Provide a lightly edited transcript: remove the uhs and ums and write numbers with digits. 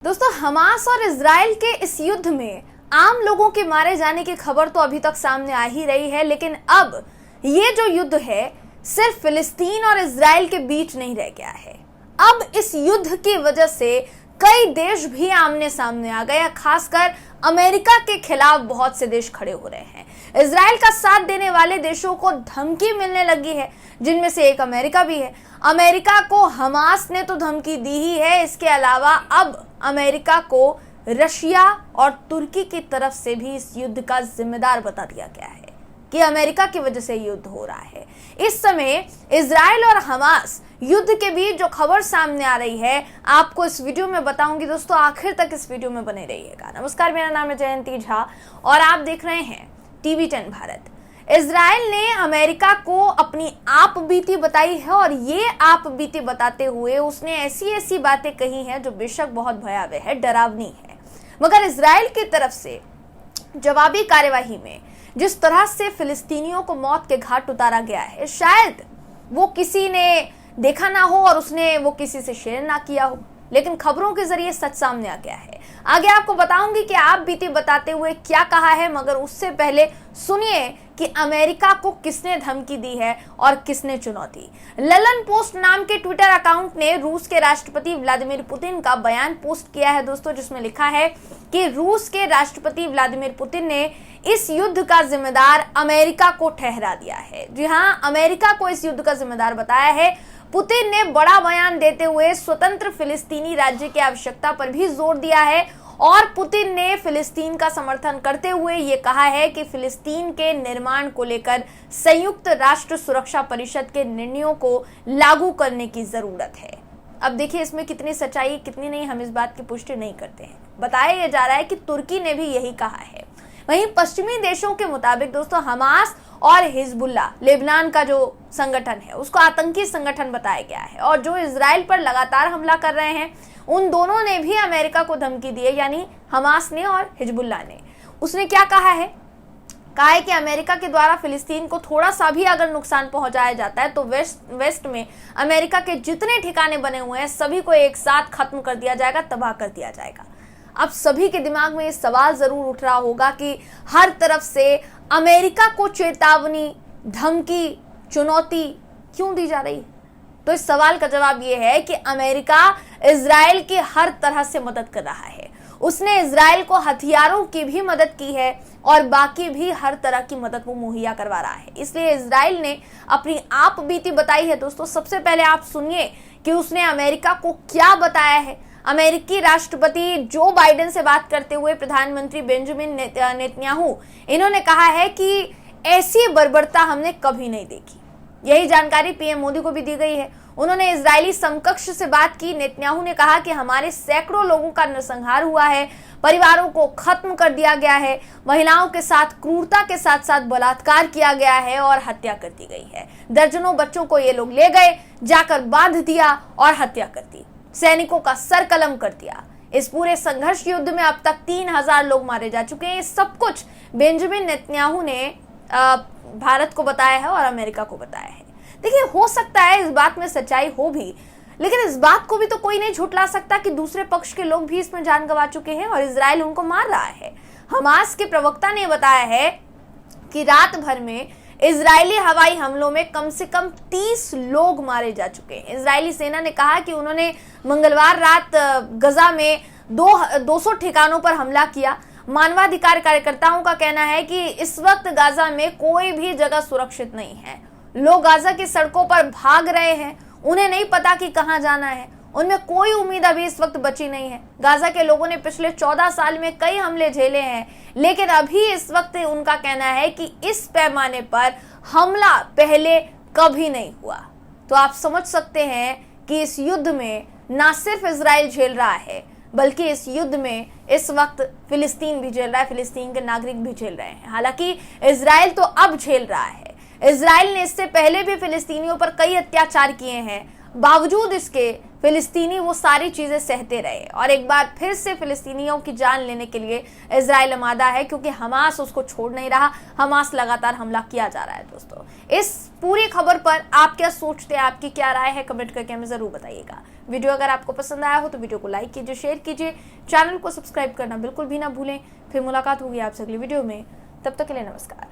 दोस्तों, हमास और इजराइल के इस युद्ध में आम लोगों के मारे जाने की खबर तो अभी तक सामने आ ही रही है, लेकिन अब ये जो युद्ध है सिर्फ फिलिस्तीन और इजराइल के बीच नहीं रह गया है। अब इस युद्ध की वजह से कई देश भी आमने सामने आ गए, खासकर अमेरिका के खिलाफ बहुत से देश खड़े हो रहे हैं। इजराइल का साथ देने वाले देशों को धमकी मिलने लगी है, जिनमें से एक अमेरिका भी है। अमेरिका को हमास ने तो धमकी दी ही है, इसके अलावा अब अमेरिका को रशिया और तुर्की की तरफ से भी इस युद्ध का जिम्मेदार बता दिया गया है कि अमेरिका की वजह से युद्ध हो रहा है। इस समय इजराइल और हमास युद्ध के बीच जो खबर सामने आ रही है, आपको इस वीडियो में बताऊंगी। दोस्तों, आखिर तक इस वीडियो में बने रहिएगा। नमस्कार, मेरा नाम है जयंती झा और आप देख रहे हैं टीवी 10 भारत। इजराइल ने अमेरिका को अपनी आप बीती बताई है और ये आप बीती बताते हुए उसने ऐसी बातें कही हैं जो बेशक बहुत भयावह है, डरावनी है। मगर इजराइल की तरफ से जवाबी कार्यवाही में जिस तरह से फिलिस्तीनियों को मौत के घाट उतारा गया है, शायद वो किसी ने देखा ना हो और उसने वो किसी से शेयर ना किया हो, लेकिन खबरों के जरिए सच सामने आ गया है। आगे आपको बताऊंगी कि आप बीती बताते हुए क्या कहा है, मगर उससे पहले सुनिए कि अमेरिका को किसने धमकी दी है और किसने चुनौती। ललन पोस्ट नाम के ट्विटर अकाउंट ने रूस के राष्ट्रपति व्लादिमीर पुतिन का बयान पोस्ट किया है दोस्तों, जिसमें लिखा है कि रूस के राष्ट्रपति व्लादिमीर पुतिन ने इस युद्ध का जिम्मेदार अमेरिका को ठहरा दिया है। जी हां, अमेरिका को इस युद्ध का जिम्मेदार बताया है। पुतिन ने बड़ा बयान देते हुए स्वतंत्र फिलिस्तीनी राज्य की आवश्यकता पर भी जोर दिया है और पुतिन ने फिलिस्तीन का समर्थन करते हुए ये कहा है कि फिलिस्तीन के निर्माण को लेकर संयुक्त राष्ट्र सुरक्षा परिषद के निर्णयों को लागू करने की जरूरत है। अब देखिए इसमें कितनी सच्चाई कितनी नहीं, हम इस बात की पुष्टि नहीं करते हैं। बताया यह जा रहा है कि तुर्की ने भी यही कहा है। वहीं पश्चिमी देशों के मुताबिक दोस्तों, हमास और हिजबुल्ला लेबनान का जो संगठन है उसको आतंकी संगठन बताया गया है और जो इजराइल पर लगातार हमला कर रहे हैं, उन दोनों ने भी अमेरिका को धमकी दी है, यानी हमास ने और हिजबुल्ला ने। उसने क्या कहा है कि अमेरिका के द्वारा फिलिस्तीन को थोड़ा सा भी अगर नुकसान पहुंचाया जाता है तो वेस्ट में अमेरिका के जितने ठिकाने बने हुए हैं सभी को एक साथ खत्म कर दिया जाएगा, तबाह कर दिया जाएगा। अब सभी के दिमाग में ये सवाल जरूर उठ रहा होगा कि हर तरफ से अमेरिका को चेतावनी, धमकी, चुनौती क्यों दी जा रही है? तो इस सवाल का जवाब ये है कि अमेरिका इजराइल की हर तरह से मदद कर रहा है। उसने इजराइल को हथियारों की भी मदद की है और बाकी भी हर तरह की मदद वो मुहैया करवा रहा है। इसलिए इजराइल ने अपनी आप बीती बताई है दोस्तों। सबसे पहले आप सुनिए कि उसने अमेरिका को क्या बताया है। अमेरिकी राष्ट्रपति जो बाइडेन से बात करते हुए प्रधानमंत्री बेंजामिन नेतन्याहू, इन्होंने कहा है कि ऐसी बर्बरता हमने कभी नहीं देखी। यही जानकारी पीएम मोदी को भी दी गई है। उन्होंने इजरायली समकक्ष से बात की। नेतन्याहू ने कहा कि हमारे सैकड़ों लोगों का नरसंहार हुआ है, परिवारों को खत्म कर दिया गया है, महिलाओं के साथ क्रूरता के साथ साथ बलात्कार किया गया है और हत्या कर दी गई है। दर्जनों बच्चों को ये लोग ले गए, जाकर बांध दिया और हत्या कर दी, सैनिकों का सर कलम कर दिया। इस पूरे संघर्ष युद्ध में अब तक 3000 लोग मारे जा चुके हैं। ये सब कुछ बेंजामिन नेतन्याहू ने भारत को बताया है और अमेरिका को बताया है। देखिए, हो सकता है इस बात में सच्चाई हो भी, लेकिन इस बात को भी तो कोई नहीं झुठला सकता कि दूसरे पक्ष के लोग भी इसमें जान गंवा चुके हैं और इजराइल उनको मार रहा है। हमास के प्रवक्ता ने बताया है कि रात भर में इजरायली हवाई हमलों में कम से कम 30 लोग मारे जा चुके हैं। इजरायली सेना ने कहा कि उन्होंने मंगलवार रात गजा में 200 ठिकानों पर हमला किया। मानवाधिकार कार्यकर्ताओं का कहना है कि इस वक्त गाजा में कोई भी जगह सुरक्षित नहीं है। लोग गाजा की सड़कों पर भाग रहे हैं, उन्हें नहीं पता कि कहां जाना है। उनमें कोई उम्मीद अभी इस वक्त बची नहीं है। गाजा के लोगों ने पिछले 14 साल में कई हमले झेले हैं, लेकिन अभी इस वक्त उनका कहना है कि इस पैमाने पर हमला पहले कभी नहीं हुआ। तो आप समझ सकते हैं कि इस युद्ध में ना सिर्फ इजराइल झेल रहा है, बल्कि इस युद्ध में इस वक्त फिलिस्तीन भी झेल रहा है, फिलिस्तीन के नागरिक भी झेल रहे हैं। हालांकि इजराइल तो अब झेल रहा है। इजराइल ने इससे पहले भी फिलिस्तीनियों पर कई अत्याचार किए हैं, बावजूद इसके फिलिस्तीनी वो सारी चीजें सहते रहे और एक बार फिर से फिलिस्तीनियों की जान लेने के लिए इजराइल आमादा है, क्योंकि हमास उसको छोड़ नहीं रहा। हमास लगातार हमला किया जा रहा है। दोस्तों, इस पूरी खबर पर आप क्या सोचते हैं, आपकी क्या राय है, कमेंट करके हमें जरूर बताइएगा। वीडियो अगर आपको पसंद आया हो तो वीडियो को लाइक कीजिए, शेयर कीजिए, चैनल को सब्सक्राइब करना बिल्कुल भी ना भूलें। फिर मुलाकात होगी आपसे अगली वीडियो में, तब तक के लिए नमस्कार।